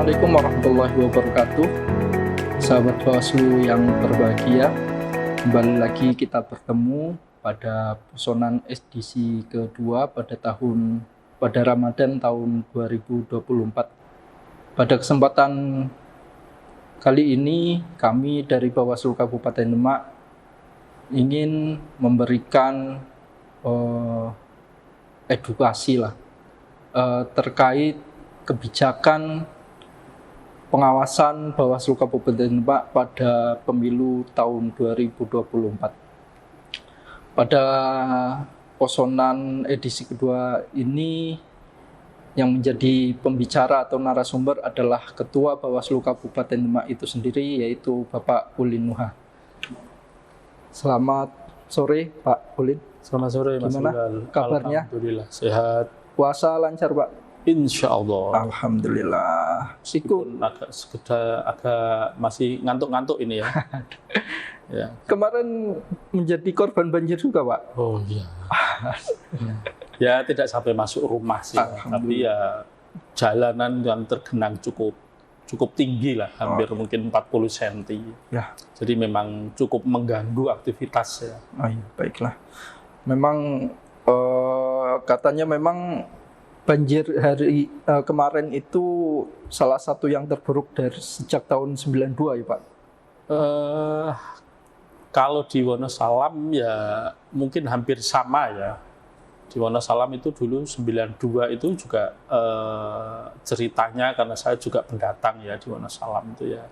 Assalamualaikum warahmatullahi wabarakatuh. Sahabat Bawaslu yang berbahagia, kembali lagi kita bertemu pada pesonan edisi kedua pada Ramadan tahun 2024. Pada kesempatan kali ini kami dari Bawaslu Kabupaten Demak ingin memberikan edukasi terkait kebijakan pengawasan Bawaslu Kabupaten Demak pada pemilu tahun 2024. Pada posonan edisi kedua ini yang menjadi pembicara atau narasumber adalah Ketua Bawaslu Kabupaten Demak itu sendiri, yaitu Bapak Ulin Nuha. Selamat sore Pak Ulin. Selamat sore Mas. Gimana kabarnya? Alhamdulillah sehat. Puasa lancar Pak? Insya Allah. Alhamdulillah. Meskipun agak masih ngantuk-ngantuk ini ya. Ya. Kemarin menjadi korban banjir juga Pak? Oh iya. Ya tidak sampai masuk rumah sih, tapi ya jalanan yang tergenang cukup tinggi lah, hampir mungkin 40 cm. Ya. Jadi memang cukup mengganggu aktivitas ya. Oh iya, baiklah. Memang katanya memang banjir hari kemarin itu salah satu yang terburuk dari sejak tahun 92 ya Pak? Kalau di Wonosalam ya mungkin hampir sama ya. Di Wonosalam itu dulu 92 itu juga ceritanya, karena saya juga pendatang ya di Wonosalam itu ya.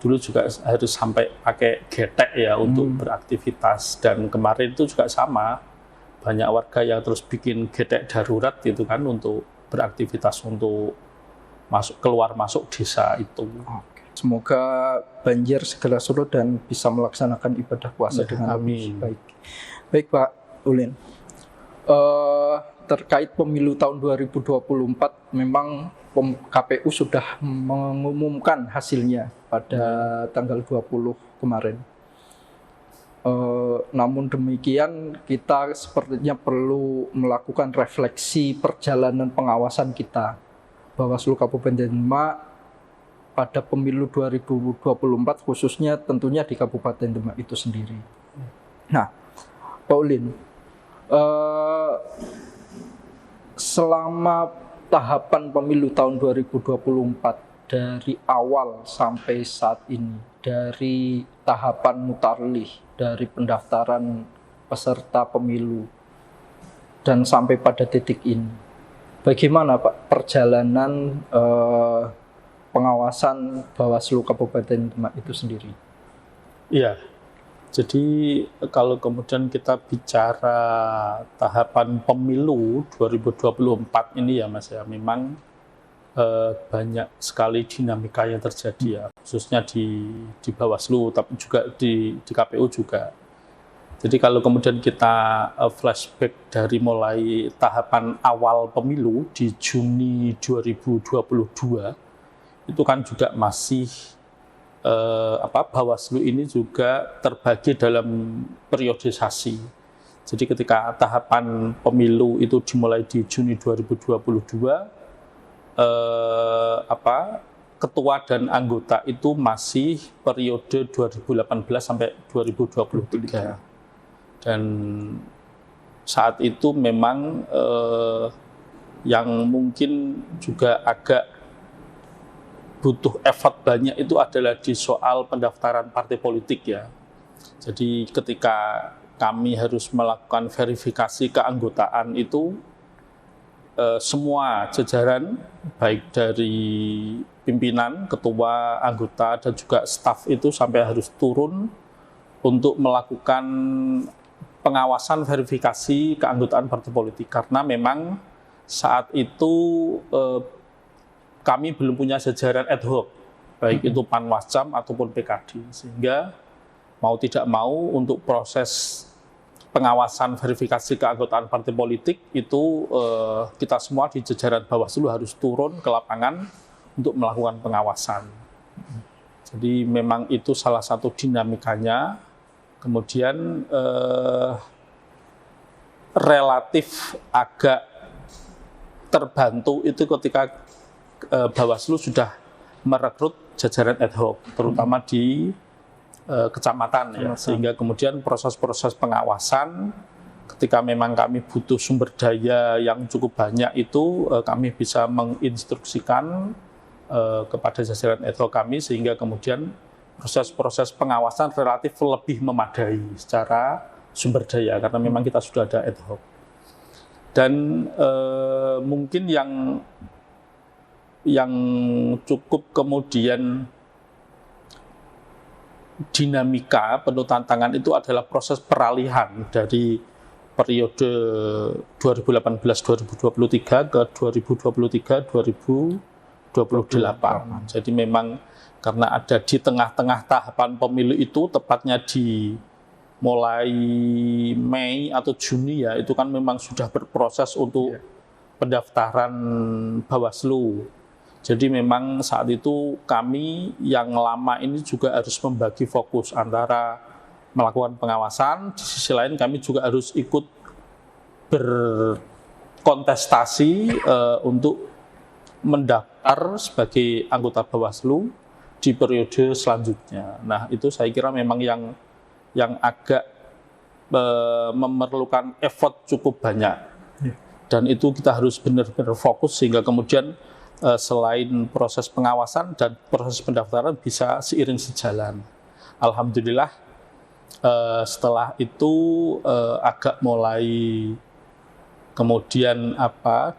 Dulu juga harus sampai pakai getek ya untuk beraktivitas, dan kemarin itu juga sama. Banyak warga yang terus bikin getek darurat gitu kan untuk beraktivitas, untuk keluar masuk desa itu. Semoga banjir segera surut dan bisa melaksanakan ibadah puasa dengan amin. Baik. Baik Pak Ulin. Terkait pemilu tahun 2024, memang KPU sudah mengumumkan hasilnya pada tanggal 20 kemarin. Namun demikian, kita sepertinya perlu melakukan refleksi perjalanan pengawasan kita Bawaslu Kabupaten Demak pada pemilu 2024, khususnya tentunya di Kabupaten Demak itu sendiri. Nah, Pak Ulin, selama tahapan pemilu tahun 2024 dari awal sampai saat ini, dari tahapan mutarlih, dari pendaftaran peserta pemilu, dan sampai pada titik ini, bagaimana Pak perjalanan pengawasan Bawaslu Kabupaten Demak itu sendiri? Iya, jadi kalau kemudian kita bicara tahapan pemilu 2024 ini ya Mas ya, memang banyak sekali dinamika yang terjadi ya, khususnya di Bawaslu, tapi juga di KPU juga. Jadi kalau kemudian kita flashback dari mulai tahapan awal pemilu di Juni 2022, itu kan juga masih Bawaslu ini juga terbagi dalam periodisasi. Jadi ketika tahapan pemilu itu dimulai di Juni 2022, ketua dan anggota itu masih periode 2018 sampai 2023. Dan saat itu memang yang mungkin juga agak butuh effort banyak itu adalah di soal pendaftaran partai politik ya. Jadi ketika kami harus melakukan verifikasi keanggotaan itu, semua jajaran baik dari pimpinan, ketua, anggota, dan juga staf itu sampai harus turun untuk melakukan pengawasan verifikasi keanggotaan partai politik, karena memang saat itu kami belum punya jajaran ad hoc, baik itu Panwascam ataupun PKD, sehingga mau tidak mau untuk proses pengawasan verifikasi keanggotaan partai politik itu kita semua di jajaran Bawaslu harus turun ke lapangan untuk melakukan pengawasan. Jadi memang itu salah satu dinamikanya. Kemudian relatif agak terbantu itu ketika Bawaslu sudah merekrut jajaran ad hoc, terutama di kecamatan ya, sehingga kemudian proses-proses pengawasan ketika memang kami butuh sumber daya yang cukup banyak itu kami bisa menginstruksikan kepada jajaran ad hoc kami, sehingga kemudian proses-proses pengawasan relatif lebih memadai secara sumber daya karena memang kita sudah ada ad hoc. Dan mungkin yang cukup kemudian dinamika penuh tantangan itu adalah proses peralihan dari periode 2018-2023 ke 2023-2028. Jadi memang karena ada di tengah-tengah tahapan pemilu itu, tepatnya di mulai Mei atau Juni ya, itu kan memang sudah berproses untuk pendaftaran Bawaslu. Jadi memang saat itu kami yang lama ini juga harus membagi fokus antara melakukan pengawasan, di sisi lain kami juga harus ikut berkontestasi untuk mendaftar sebagai anggota Bawaslu di periode selanjutnya. Nah itu saya kira memang yang agak memerlukan effort cukup banyak. Dan itu kita harus benar-benar fokus sehingga kemudian selain proses pengawasan dan proses pendaftaran bisa seiring sejalan. Alhamdulillah setelah itu agak mulai kemudian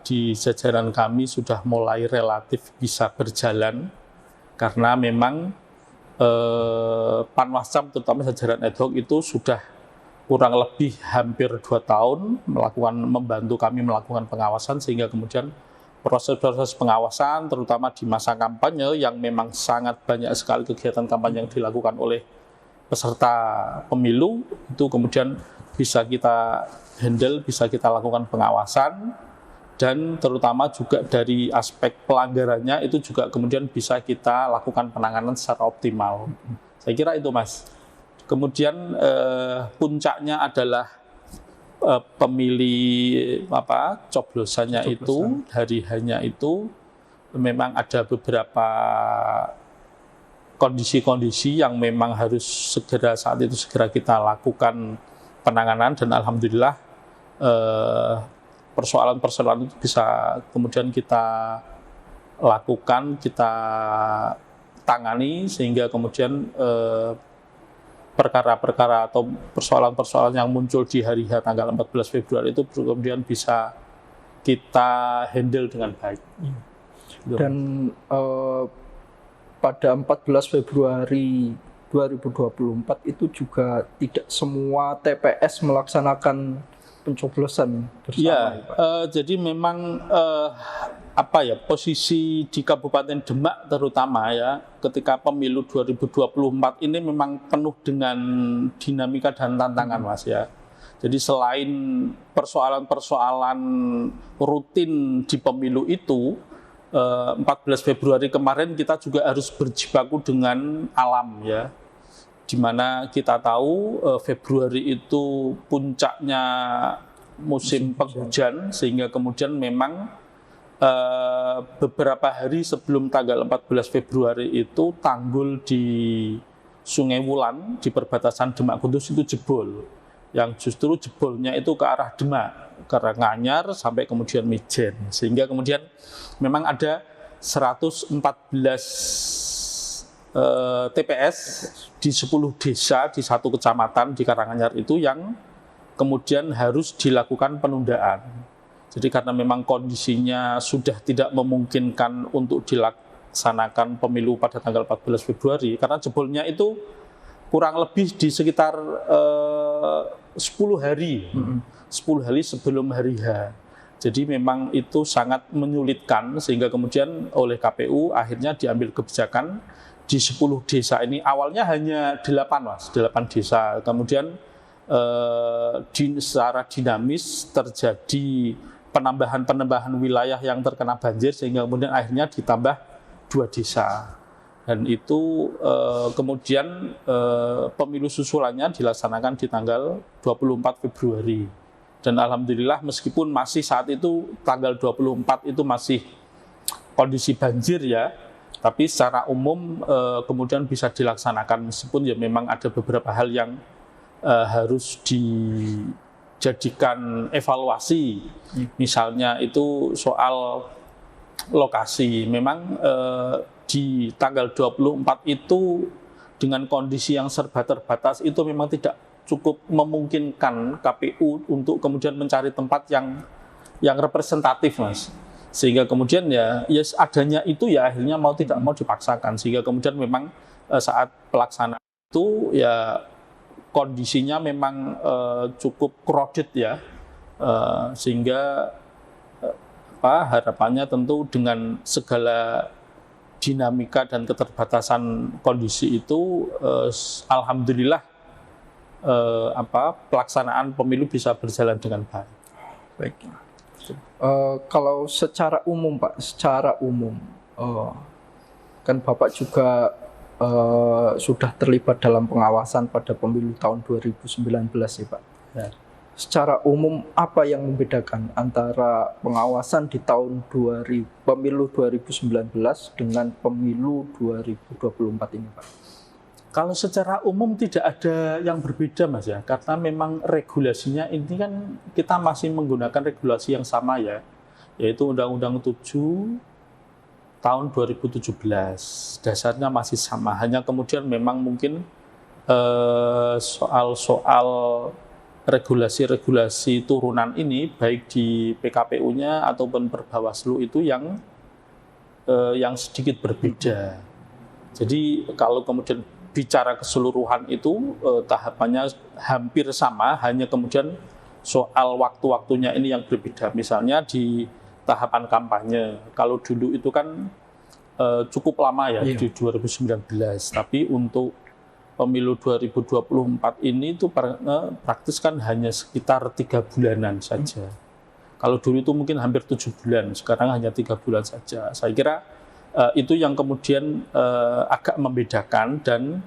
di jajaran kami sudah mulai relatif bisa berjalan karena memang Panwascam terutama jajaran ad hoc itu sudah kurang lebih hampir 2 tahun membantu kami melakukan pengawasan, sehingga kemudian proses-proses pengawasan terutama di masa kampanye yang memang sangat banyak sekali kegiatan kampanye yang dilakukan oleh peserta pemilu itu kemudian bisa kita handle, bisa kita lakukan pengawasan, dan terutama juga dari aspek pelanggarannya itu juga kemudian bisa kita lakukan penanganan secara optimal. Saya kira itu Mas. Kemudian puncaknya adalah pemilih coblosannya itu, hari hanya itu memang ada beberapa kondisi-kondisi yang memang harus saat itu segera kita lakukan penanganan, dan alhamdulillah persoalan-persoalan itu bisa kemudian kita lakukan, kita tangani sehingga kemudian perkara-perkara atau persoalan-persoalan yang muncul di hari H tanggal 14 Februari itu kemudian bisa kita handle dengan baik. Dan pada 14 Februari 2024 itu juga tidak semua TPS melaksanakan pencoblosan bersama. Ya, jadi memang posisi di Kabupaten Demak terutama ya ketika pemilu 2024 ini memang penuh dengan dinamika dan tantangan Mas ya. Jadi selain persoalan-persoalan rutin di pemilu itu, 14 Februari kemarin kita juga harus berjibaku dengan alam ya. Di mana kita tahu Februari itu puncaknya musim penghujan, sehingga kemudian memang beberapa hari sebelum tanggal 14 Februari itu tanggul di Sungai Wulan di perbatasan Demak Kudus itu jebol. Yang justru jebolnya itu ke arah Demak, ke arah Nganyar sampai kemudian Mijen. Sehingga kemudian memang ada 114 TPS di 10 desa di 1 kecamatan di Karanganyar itu yang kemudian harus dilakukan penundaan. Jadi karena memang kondisinya sudah tidak memungkinkan untuk dilaksanakan pemilu pada tanggal 14 Februari, karena jebolnya itu kurang lebih di sekitar 10 hari sebelum hari H. Jadi memang itu sangat menyulitkan, sehingga kemudian oleh KPU akhirnya diambil kebijakan di 10 desa ini, awalnya hanya 8 desa, kemudian secara dinamis terjadi penambahan wilayah yang terkena banjir, sehingga kemudian akhirnya ditambah 2 desa. Dan itu kemudian pemilu susulannya dilaksanakan di tanggal 24 Februari. Dan alhamdulillah meskipun masih saat itu tanggal 24 itu masih kondisi banjir ya, tapi secara umum kemudian bisa dilaksanakan meskipun ya memang ada beberapa hal yang harus dijadikan evaluasi. Misalnya itu soal lokasi. Memang di tanggal 24 itu dengan kondisi yang serba terbatas itu memang tidak cukup memungkinkan KPU untuk kemudian mencari tempat yang representatif, Mas. Sehingga kemudian ya adanya itu ya akhirnya mau tidak mau dipaksakan. Sehingga kemudian memang saat pelaksanaan itu ya kondisinya memang cukup crowded ya, sehingga harapannya tentu dengan segala dinamika dan keterbatasan kondisi itu, alhamdulillah pelaksanaan pemilu bisa berjalan dengan baik. Baik. Kalau secara umum Pak, kan Bapak juga sudah terlibat dalam pengawasan pada pemilu tahun 2019 ya Pak. Ya. Secara umum apa yang membedakan antara pengawasan di tahun pemilu 2019 dengan pemilu 2024 ini Pak? Kalau secara umum tidak ada yang berbeda Mas ya, karena memang regulasinya ini kan kita masih menggunakan regulasi yang sama ya, yaitu Undang-Undang 7 tahun 2017, dasarnya masih sama, hanya kemudian memang mungkin soal regulasi-regulasi turunan ini baik di PKPU-nya ataupun Perbawaslu itu yang sedikit berbeda. Jadi kalau kemudian bicara keseluruhan itu tahapannya hampir sama, hanya kemudian soal waktu-waktunya ini yang berbeda. Misalnya di tahapan kampanye. Kalau dulu itu kan cukup lama ya, di 2019. Tapi untuk pemilu 2024 ini itu praktis kan hanya sekitar 3 bulanan saja. Kalau dulu itu mungkin hampir 7 bulan, sekarang hanya 3 bulan saja. Saya kira itu yang kemudian agak membedakan, dan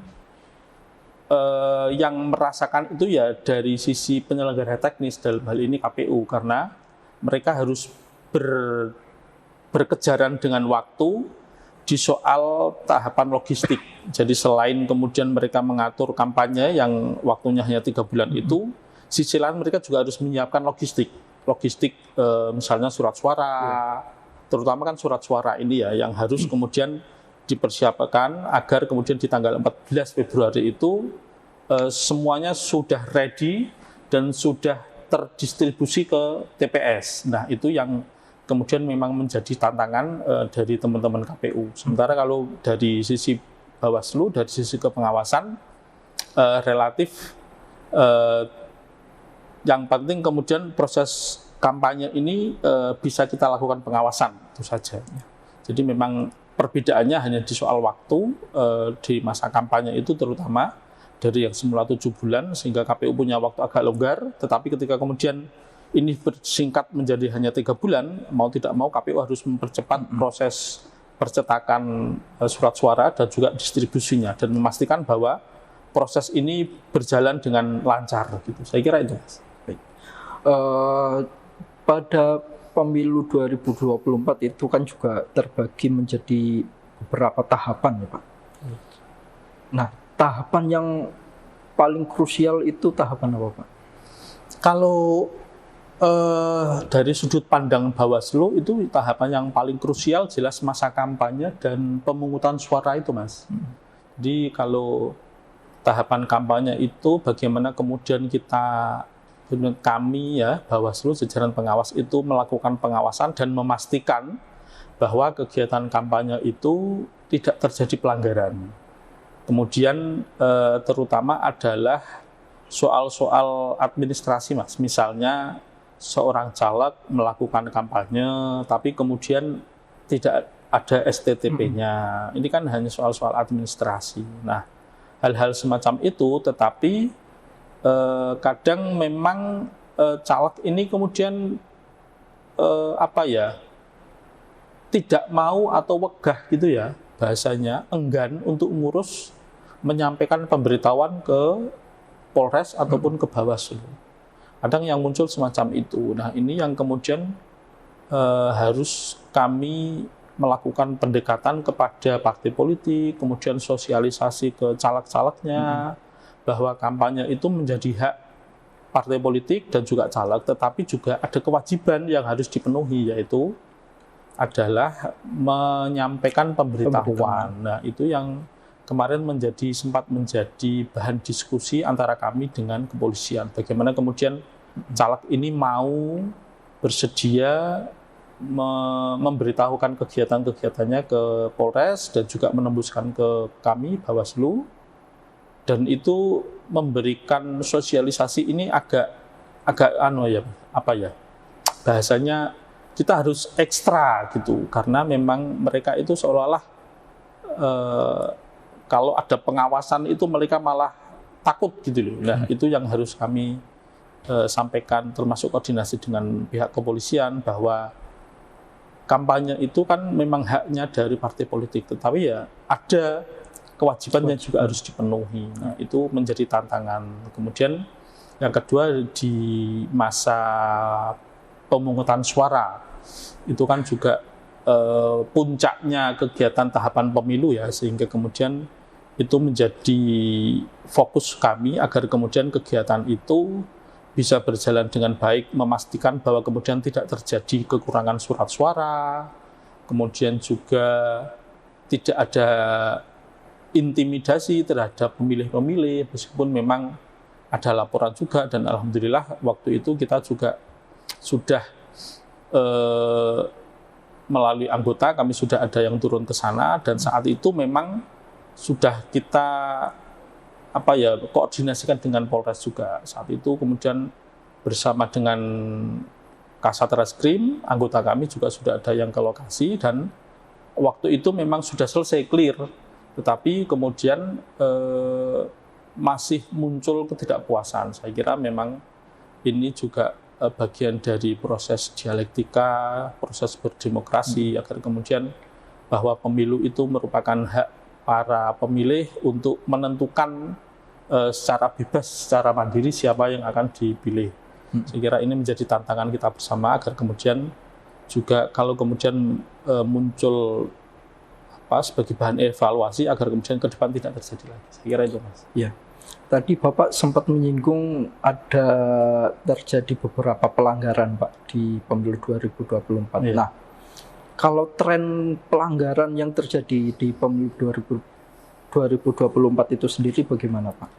yang merasakan itu ya dari sisi penyelenggara teknis, dalam hal ini KPU, karena mereka harus berkejaran dengan waktu di soal tahapan logistik. Jadi selain kemudian mereka mengatur kampanye yang waktunya hanya 3 bulan itu, sisi lain mereka juga harus menyiapkan logistik misalnya surat suara, terutama kan surat suara ini ya yang harus kemudian dipersiapkan agar kemudian di tanggal 14 Februari itu semuanya sudah ready dan sudah terdistribusi ke TPS. Nah itu yang kemudian memang menjadi tantangan dari teman-teman KPU. Sementara kalau dari sisi Bawaslu, dari sisi kepengawasan, relatif yang penting kemudian proses kampanye ini bisa kita lakukan pengawasan, itu saja. Jadi memang perbedaannya hanya di soal waktu di masa kampanye itu, terutama dari yang semula 7 bulan, sehingga KPU punya waktu agak longgar, tetapi ketika kemudian ini bersingkat menjadi hanya 3 bulan, mau tidak mau KPU harus mempercepat proses percetakan surat suara dan juga distribusinya, dan memastikan bahwa proses ini berjalan dengan lancar. Gitu. Saya kira itu, Mas. Baik. Pada pemilu 2024 itu kan juga terbagi menjadi beberapa tahapan ya Pak. Nah, tahapan yang paling krusial itu tahapan apa Pak? Kalau dari sudut pandang Bawaslu itu tahapan yang paling krusial jelas masa kampanye dan pemungutan suara itu, Mas. Jadi kalau tahapan kampanye itu bagaimana kemudian kami ya Bawaslu, jajaran pengawas itu melakukan pengawasan dan memastikan bahwa kegiatan kampanye itu tidak terjadi pelanggaran. Kemudian terutama adalah soal-soal administrasi, Mas. Misalnya seorang caleg melakukan kampanye, tapi kemudian tidak ada STTP-nya. Ini kan hanya soal-soal administrasi. Nah, hal-hal semacam itu, tetapi kadang memang caleg ini kemudian tidak mau atau wegah gitu ya, bahasanya enggan untuk ngurus menyampaikan pemberitahuan ke Polres ataupun ke Bawaslu. Kadang yang muncul semacam itu. Nah, ini yang kemudian harus kami melakukan pendekatan kepada partai politik, kemudian sosialisasi ke caleg-calegnya, bahwa kampanye itu menjadi hak partai politik dan juga caleg, tetapi juga ada kewajiban yang harus dipenuhi, yaitu adalah menyampaikan pemberitahuan. Nah, itu yang kemarin sempat menjadi bahan diskusi antara kami dengan kepolisian. Bagaimana kemudian caleg ini mau bersedia memberitahukan kegiatan-kegiatannya ke Polres dan juga menembuskan ke kami Bawaslu, dan itu memberikan sosialisasi ini agak bahasanya kita harus ekstra gitu, karena memang mereka itu seolah-olah kalau ada pengawasan itu mereka malah takut gitu loh. Nah, itu yang harus kami sampaikan, termasuk koordinasi dengan pihak kepolisian, bahwa kampanye itu kan memang haknya dari partai politik, tetapi ya ada kewajiban yang juga harus dipenuhi. Nah, itu menjadi tantangan. Kemudian yang kedua, di masa pemungutan suara itu kan juga puncaknya kegiatan tahapan pemilu ya, sehingga kemudian itu menjadi fokus kami agar kemudian kegiatan itu bisa berjalan dengan baik, memastikan bahwa kemudian tidak terjadi kekurangan surat suara, kemudian juga tidak ada intimidasi terhadap pemilih-pemilih, meskipun memang ada laporan juga, dan alhamdulillah waktu itu kita juga sudah melalui anggota, kami sudah ada yang turun ke sana, dan saat itu memang sudah kita koordinasikan dengan Polres juga. Saat itu kemudian bersama dengan Kasat Reskrim, anggota kami juga sudah ada yang ke lokasi, dan waktu itu memang sudah selesai clear, tetapi kemudian masih muncul ketidakpuasan. Saya kira memang ini juga bagian dari proses dialektika, proses berdemokrasi, agar kemudian bahwa pemilu itu merupakan hak para pemilih untuk menentukan secara bebas, secara mandiri siapa yang akan dipilih. Saya kira ini menjadi tantangan kita bersama, agar kemudian juga kalau kemudian muncul sebagai bahan evaluasi, agar kemudian ke depan tidak terjadi lagi. Saya kira itu, Mas. Ya. Tadi Bapak sempat menyinggung ada terjadi beberapa pelanggaran, Pak, di pemilu 2024. Ya. Nah, kalau tren pelanggaran yang terjadi di pemilu 2024 itu sendiri bagaimana, Pak?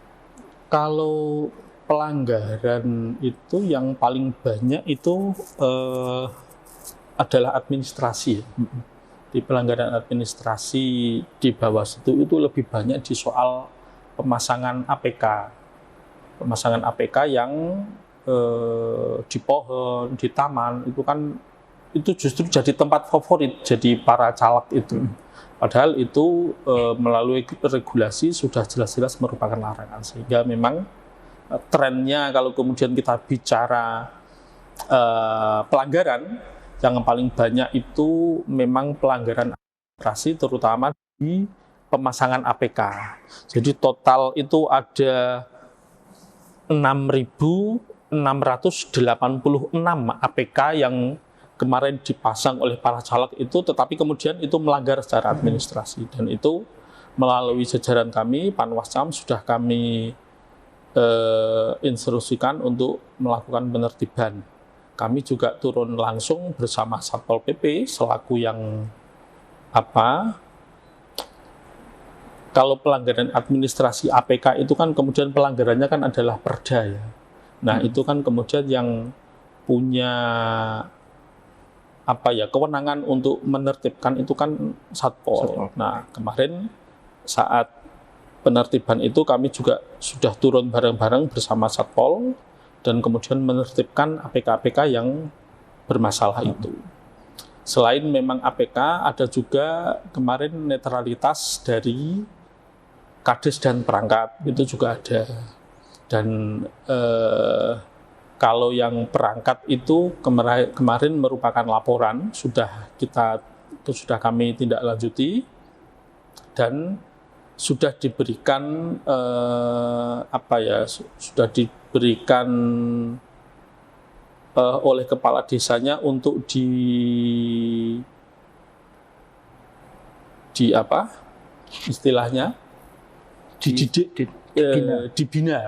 Kalau pelanggaran itu yang paling banyak itu adalah administrasi. Di pelanggaran administrasi di Bawaslu itu lebih banyak di soal pemasangan APK. Pemasangan APK yang di pohon, di taman, itu justru jadi tempat favorit jadi para caleg itu. Padahal itu melalui regulasi sudah jelas-jelas merupakan larangan, sehingga memang trennya kalau kemudian kita bicara pelanggaran, yang paling banyak itu memang pelanggaran administrasi, terutama di pemasangan APK. Jadi total itu ada 6.686 APK yang kemarin dipasang oleh para caleg itu, tetapi kemudian itu melanggar secara administrasi, dan itu melalui jajaran kami, Panwascam, sudah kami instruksikan untuk melakukan penertiban. Kami juga turun langsung bersama Satpol PP selaku yang kalau pelanggaran administrasi APK itu kan kemudian pelanggarannya kan adalah perda ya. Nah, itu kan kemudian yang punya kewenangan untuk menertibkan itu kan Satpol. Nah, kemarin saat penertiban itu kami juga sudah turun bareng-bareng bersama Satpol dan kemudian menertibkan APK-APK yang bermasalah itu. Selain memang APK, ada juga kemarin netralitas dari Kades dan perangkat, itu juga ada. Dan kalau yang perangkat itu kemarin merupakan laporan, sudah kami tindak lanjuti, dan sudah diberikan oleh kepala desanya untuk istilahnya dibina.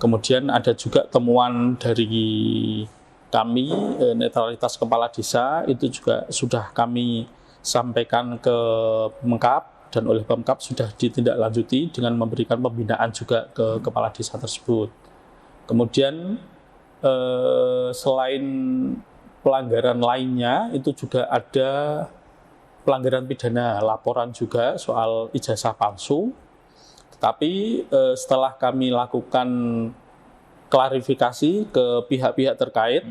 Kemudian ada juga temuan dari kami, netralitas kepala desa itu juga sudah kami sampaikan ke Pemkab, dan oleh Pemkab sudah ditindaklanjuti dengan memberikan pembinaan juga ke kepala desa tersebut. Kemudian selain pelanggaran lainnya, itu juga ada pelanggaran pidana, laporan juga soal ijazah palsu. Tetapi setelah kami lakukan klarifikasi ke pihak-pihak terkait,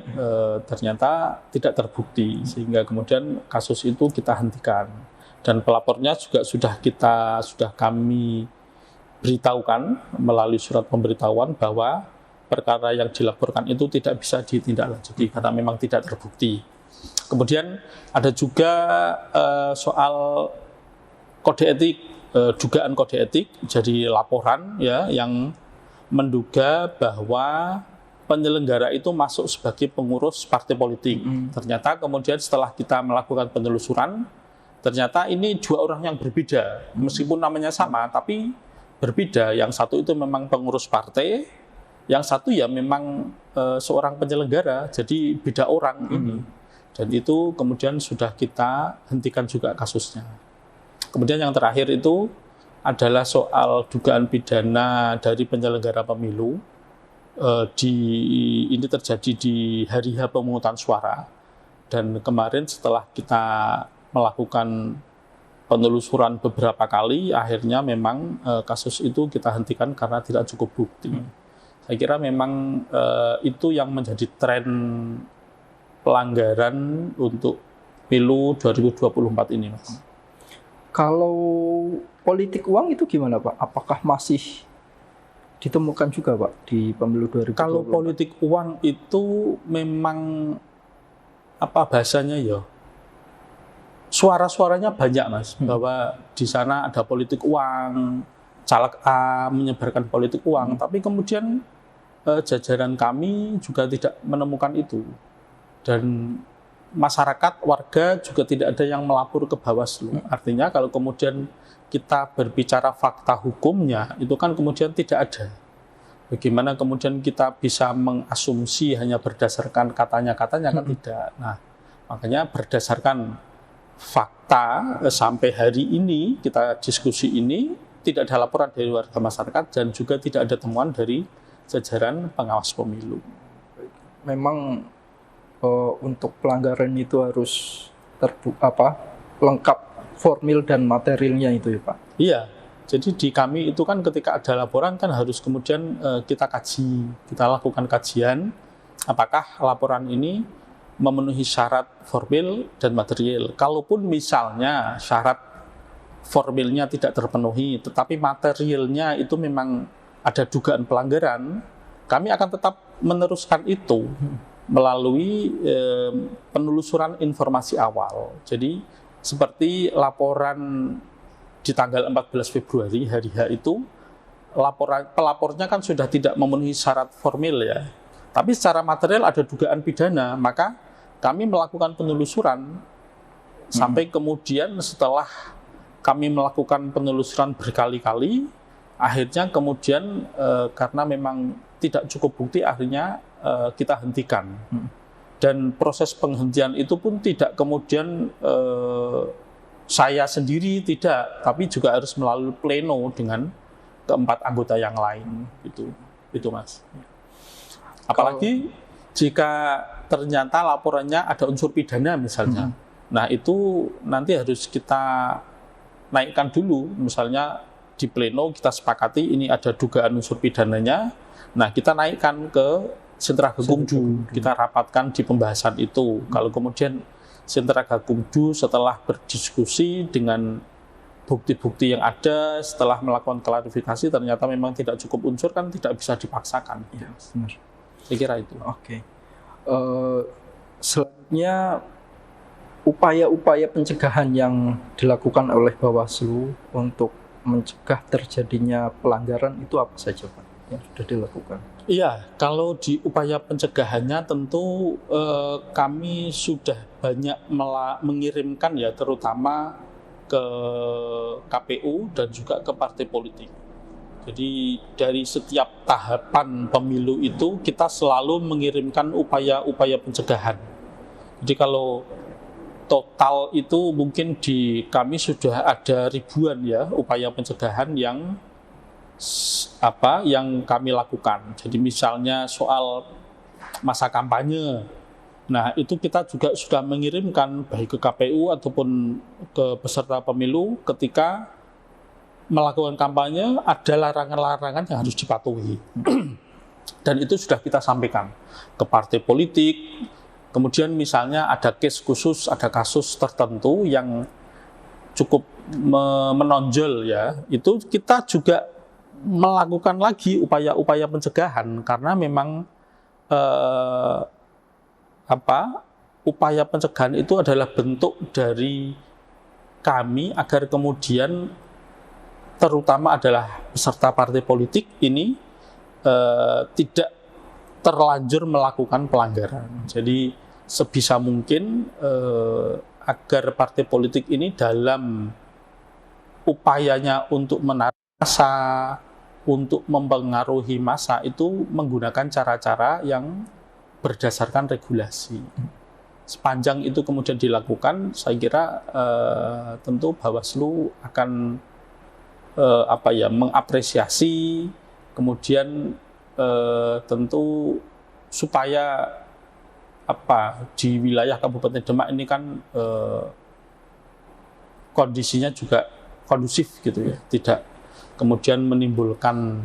ternyata tidak terbukti, sehingga kemudian kasus itu kita hentikan. Dan pelapornya juga sudah kami beritahukan melalui surat pemberitahuan bahwa perkara yang dilaporkan itu tidak bisa ditindaklanjuti karena memang tidak terbukti. Kemudian ada juga soal kode etik, dugaan kode etik, jadi laporan ya yang menduga bahwa penyelenggara itu masuk sebagai pengurus partai politik. Ternyata kemudian setelah kita melakukan penelusuran, ternyata ini dua orang yang berbeda, meskipun namanya sama tapi berbeda. Yang satu itu memang pengurus partai, yang satu ya memang seorang penyelenggara, jadi beda orang ini. Dan itu kemudian sudah kita hentikan juga kasusnya. Kemudian yang terakhir itu adalah soal dugaan pidana dari penyelenggara pemilu. Ini terjadi di hari H pemungutan suara. Dan kemarin setelah kita melakukan penelusuran beberapa kali, akhirnya memang kasus itu kita hentikan karena tidak cukup bukti. Saya kira memang itu yang menjadi tren pelanggaran untuk Pilu 2024 ini, Mas. Kalau politik uang itu gimana, Pak? Apakah masih ditemukan juga, Pak, di pemilu 2024? Kalau politik uang itu memang apa bahasanya ya? Suara-suaranya banyak, Mas, bahwa di sana ada politik uang, caleg A menyebarkan politik uang, tapi kemudian jajaran kami juga tidak menemukan itu. Dan masyarakat, warga juga tidak ada yang melapor ke Bawaslu. Artinya kalau kemudian kita berbicara fakta hukumnya, itu kan kemudian tidak ada. Bagaimana kemudian kita bisa mengasumsi hanya berdasarkan katanya-katanya, kan tidak. Nah, makanya berdasarkan fakta sampai hari ini, kita diskusi ini, tidak ada laporan dari warga masyarakat dan juga tidak ada temuan dari jajaran pengawas pemilu. Memang untuk pelanggaran itu harus lengkap formil dan materialnya itu ya, Pak? Iya, jadi di kami itu kan ketika ada laporan kan harus kemudian kita kaji, kita lakukan kajian apakah laporan ini memenuhi syarat formil dan material. Kalaupun misalnya syarat formilnya tidak terpenuhi, tetapi materialnya itu memang ada dugaan pelanggaran, kami akan tetap meneruskan itu melalui penelusuran informasi awal. Jadi seperti laporan di tanggal 14 Februari, hari H itu, pelapornya kan sudah tidak memenuhi syarat formil ya. Tapi secara material ada dugaan pidana, maka kami melakukan penelusuran sampai kemudian setelah kami melakukan penelusuran berkali-kali, akhirnya kemudian karena memang tidak cukup bukti, akhirnya kita hentikan. Dan proses penghentian itu pun tidak kemudian saya sendiri tidak, tapi juga harus melalui pleno dengan keempat anggota yang lain. Itu Mas. Apalagi jika ternyata laporannya ada unsur pidana misalnya. Nah itu nanti harus kita naikkan dulu, misalnya di pleno kita sepakati ini ada dugaan unsur pidananya. Nah kita naikkan ke Sentra Gakumdu, kita rapatkan di pembahasan itu. Kalau kemudian Sentra Gakumdu setelah berdiskusi dengan bukti-bukti yang ada, setelah melakukan klarifikasi ternyata memang tidak cukup unsur, kan tidak bisa dipaksakan. Ya, benar. Saya kira itu. Oke. Selanjutnya upaya-upaya pencegahan yang dilakukan oleh Bawaslu untuk mencegah terjadinya pelanggaran itu apa saja, Pak, yang sudah dilakukan? Iya, kalau di upaya pencegahannya tentu kami sudah banyak mengirimkan ya, terutama ke KPU dan juga ke partai politik. Jadi dari setiap tahapan pemilu itu kita selalu mengirimkan upaya-upaya pencegahan. Jadi kalau total itu mungkin di kami sudah ada ribuan ya upaya pencegahan yang kami lakukan. Jadi misalnya soal masa kampanye. Nah, itu kita juga sudah mengirimkan baik ke KPU ataupun ke peserta pemilu ketika melakukan kampanye ada larangan-larangan yang harus dipatuhi. Dan itu sudah kita sampaikan ke partai politik. Kemudian misalnya ada case khusus, ada kasus tertentu yang cukup menonjol ya, itu kita juga melakukan lagi upaya-upaya pencegahan karena memang upaya pencegahan itu adalah bentuk dari kami agar kemudian terutama adalah peserta partai politik ini tidak terlanjur melakukan pelanggaran. Jadi sebisa mungkin agar partai politik ini dalam upayanya untuk menarik massa, untuk mempengaruhi massa itu menggunakan cara-cara yang berdasarkan regulasi. Sepanjang itu kemudian dilakukan, saya kira tentu Bawaslu akan mengapresiasi, kemudian tentu supaya di wilayah Kabupaten Demak ini kan kondisinya juga kondusif gitu ya, tidak kemudian menimbulkan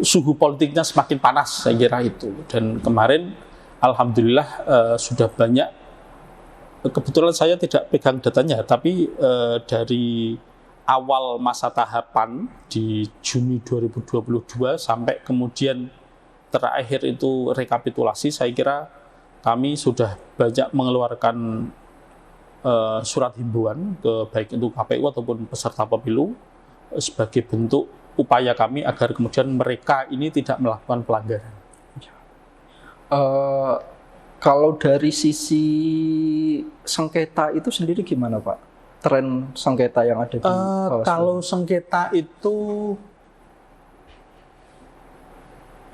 suhu politiknya semakin panas, saya kira itu. Dan kemarin alhamdulillah sudah banyak, kebetulan saya tidak pegang datanya, tapi dari awal masa tahapan di Juni 2022 sampai kemudian terakhir itu rekapitulasi, saya kira kami sudah banyak mengeluarkan surat himbauan ke baik itu KPU ataupun peserta pemilu sebagai bentuk upaya kami agar kemudian mereka ini tidak melakukan pelanggaran. Kalau dari sisi sengketa itu sendiri gimana Pak? Tren sengketa yang ada di Bawaslu? Kalau sengketa itu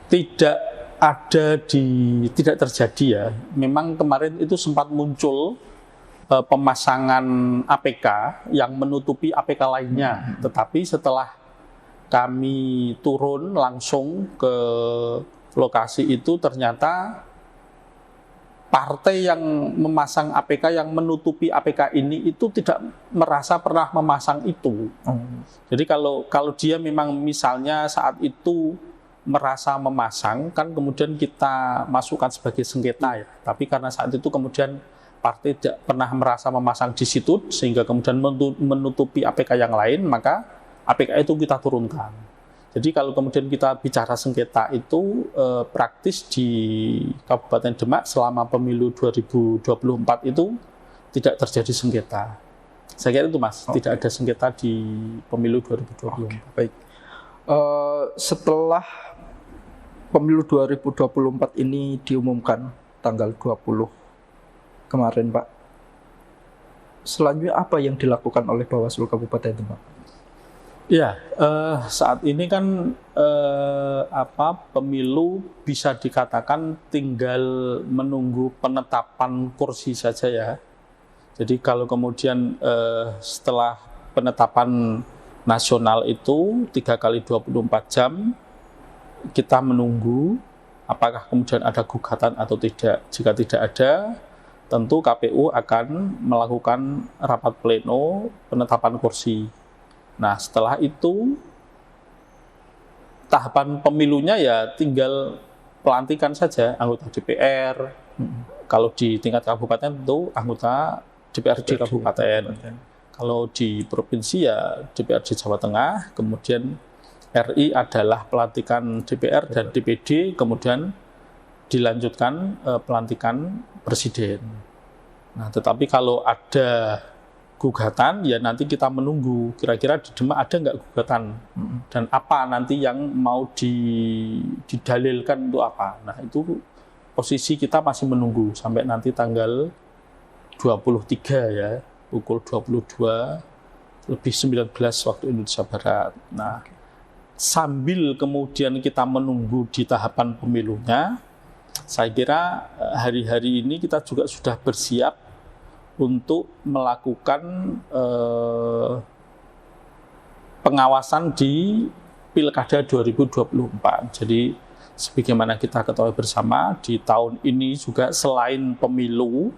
tidak terjadi ya. Memang kemarin itu sempat muncul pemasangan APK yang menutupi APK lainnya. Tetapi setelah kami turun langsung ke lokasi itu ternyata partai yang memasang APK yang menutupi APK ini itu tidak merasa pernah memasang itu. Jadi kalau dia memang misalnya saat itu merasa memasang, kan kemudian kita masukkan sebagai sengketa ya. Tapi karena saat itu kemudian partai tidak pernah merasa memasang di situ sehingga kemudian menutupi APK yang lain, maka APK itu kita turunkan. Jadi kalau kemudian kita bicara sengketa itu praktis di Kabupaten Demak selama pemilu 2024 itu tidak terjadi sengketa. Saya kira itu Mas, tidak ada sengketa di pemilu 2024. Baik. Setelah pemilu 2024 ini diumumkan tanggal 20 kemarin Pak, selanjutnya apa yang dilakukan oleh Bawaslu Kabupaten Demak? Ya, saat ini kan pemilu bisa dikatakan tinggal menunggu penetapan kursi saja ya. Jadi kalau kemudian setelah penetapan nasional itu 3 kali 24 jam kita menunggu apakah kemudian ada gugatan atau tidak. Jika tidak ada, tentu KPU akan melakukan rapat pleno penetapan kursi. Nah, setelah itu tahapan pemilunya ya tinggal pelantikan saja anggota DPR. Kalau di tingkat kabupaten tentu anggota DPRD kabupaten. Kalau di provinsi ya DPRD Jawa Tengah, kemudian RI adalah pelantikan DPR dan DPD, kemudian dilanjutkan pelantikan presiden. Nah, tetapi kalau ada gugatan, ya nanti kita menunggu kira-kira di Demak ada nggak gugatan dan apa nanti yang mau didalilkan untuk apa. Nah itu posisi kita masih menunggu sampai nanti tanggal 23 ya, pukul 22:19 waktu Indonesia Barat. Nah, sambil kemudian kita menunggu di tahapan pemilunya, saya kira hari-hari ini kita juga sudah bersiap untuk melakukan pengawasan di Pilkada 2024. Jadi sebagaimana kita ketahui bersama, di tahun ini juga selain pemilu,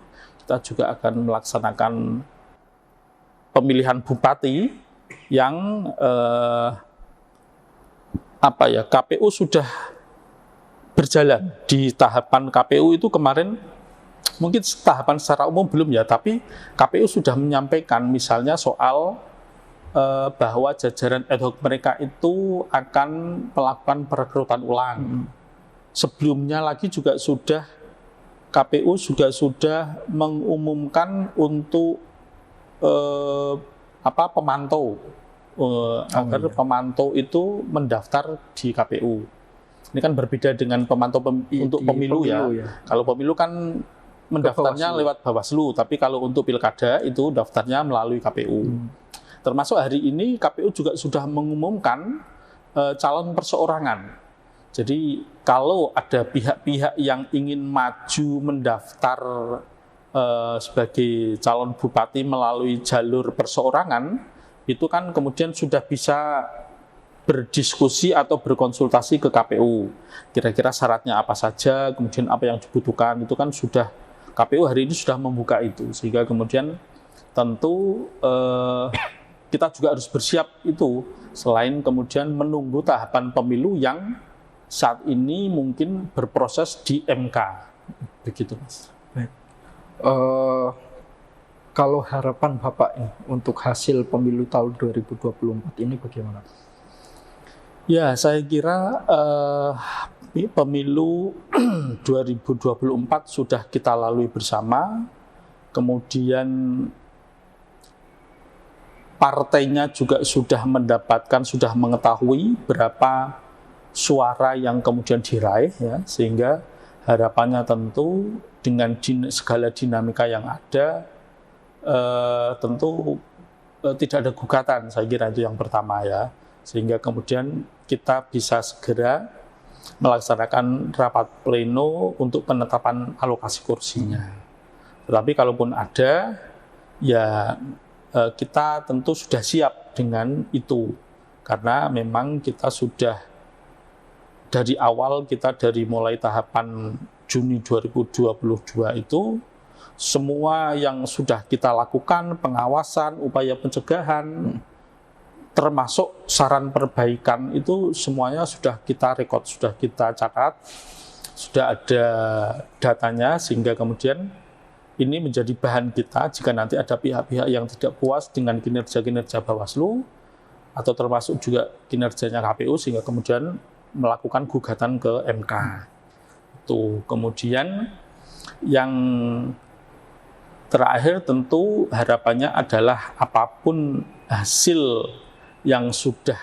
kita juga akan melaksanakan pemilihan bupati yang KPU sudah berjalan. Di tahapan KPU itu kemarin, mungkin tahapan secara umum belum ya, tapi KPU sudah menyampaikan misalnya soal bahwa jajaran ad hoc mereka itu akan melakukan perekrutan ulang. Sebelumnya lagi juga KPU sudah mengumumkan untuk pemantau agar pemantau itu mendaftar di KPU. Ini kan berbeda dengan pemantau untuk pemilu ya. Kalau pemilu kan mendaftarnya lewat Bawaslu, tapi kalau untuk pilkada itu daftarnya melalui KPU. Termasuk hari ini KPU juga sudah mengumumkan calon perseorangan. Jadi kalau ada pihak-pihak yang ingin maju mendaftar sebagai calon bupati melalui jalur perseorangan, itu kan kemudian sudah bisa berdiskusi atau berkonsultasi ke KPU. Kira-kira syaratnya apa saja, kemudian apa yang dibutuhkan, itu kan sudah KPU hari ini sudah membuka itu. Sehingga kemudian tentu kita juga harus bersiap itu, selain kemudian menunggu tahapan pemilu yang saat ini mungkin berproses di MK. Begitu, Mas. Baik. Kalau harapan Bapak ini untuk hasil pemilu tahun 2024 ini bagaimana? Ya, saya kira pemilu 2024 sudah kita lalui bersama, kemudian partainya juga sudah mengetahui berapa suara yang kemudian diraih, ya, sehingga harapannya tentu dengan segala dinamika yang ada, tentu tidak ada gugatan, saya kira itu yang pertama ya, sehingga kemudian kita bisa segera melaksanakan rapat pleno untuk penetapan alokasi kursinya. Tetapi kalaupun ada, ya kita tentu sudah siap dengan itu, karena memang kita sudah dari awal, dari mulai tahapan Juni 2022 itu, semua yang sudah kita lakukan, pengawasan, upaya pencegahan, termasuk saran perbaikan itu semuanya sudah kita rekod, sudah kita catat, sudah ada datanya, sehingga kemudian ini menjadi bahan kita jika nanti ada pihak-pihak yang tidak puas dengan kinerja Bawaslu atau termasuk juga kinerjanya KPU, sehingga kemudian melakukan gugatan ke MK. Itu kemudian yang terakhir tentu harapannya adalah apapun hasil yang sudah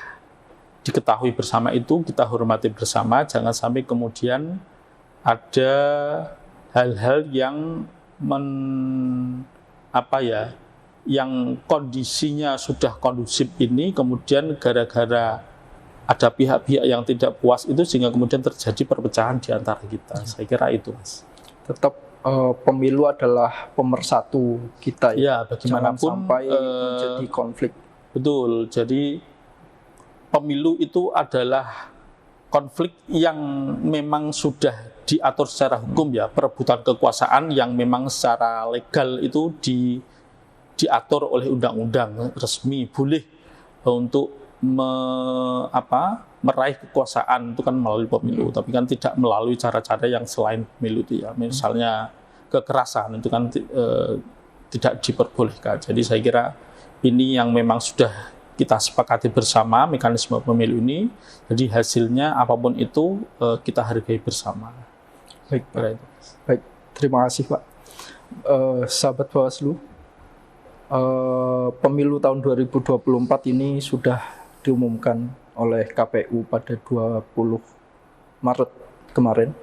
diketahui bersama itu kita hormati bersama, jangan sampai kemudian ada hal-hal yang yang kondisinya sudah kondusif ini kemudian gara-gara ada pihak-pihak yang tidak puas itu sehingga kemudian terjadi perpecahan di antara kita. Saya kira itu, Mas. Tetap pemilu adalah pemersatu kita ya, bagaimanapun sampai menjadi konflik. Betul. Jadi pemilu itu adalah konflik yang memang sudah diatur secara hukum ya, perebutan kekuasaan yang memang secara legal itu diatur oleh undang-undang resmi, boleh untuk meraih kekuasaan itu kan melalui pemilu, tapi kan tidak melalui cara-cara yang selain pemilu itu ya, misalnya kekerasan itu kan tidak diperbolehkan. Jadi saya kira ini yang memang sudah kita sepakati bersama mekanisme pemilu ini, jadi hasilnya apapun itu kita hargai bersama. Baik, terima kasih Pak. Sahabat Bawaslu, pemilu tahun 2024 ini sudah diumumkan oleh KPU pada 20 Maret kemarin.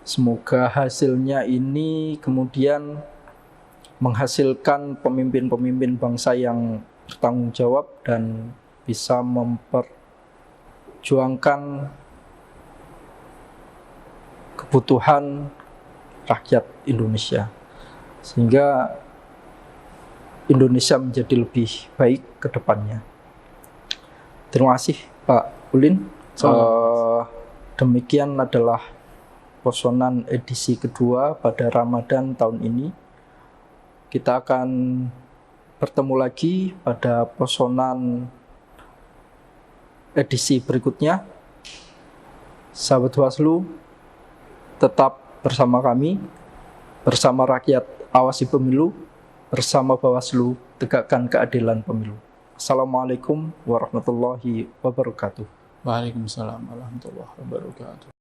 Semoga hasilnya ini kemudian menghasilkan pemimpin-pemimpin bangsa yang bertanggung jawab dan bisa memperjuangkan kebutuhan rakyat Indonesia, sehingga Indonesia menjadi lebih baik ke depannya. Terima kasih Pak Ulin. Demikian adalah Posonan edisi kedua pada Ramadan tahun ini. Kita akan bertemu lagi pada Posonan edisi berikutnya. Sahabat Bawaslu, tetap bersama kami, bersama rakyat awasi pemilu, bersama Bawaslu tegakkan keadilan pemilu. Assalamualaikum warahmatullahi wabarakatuh. Waalaikumsalam warahmatullahi wabarakatuh.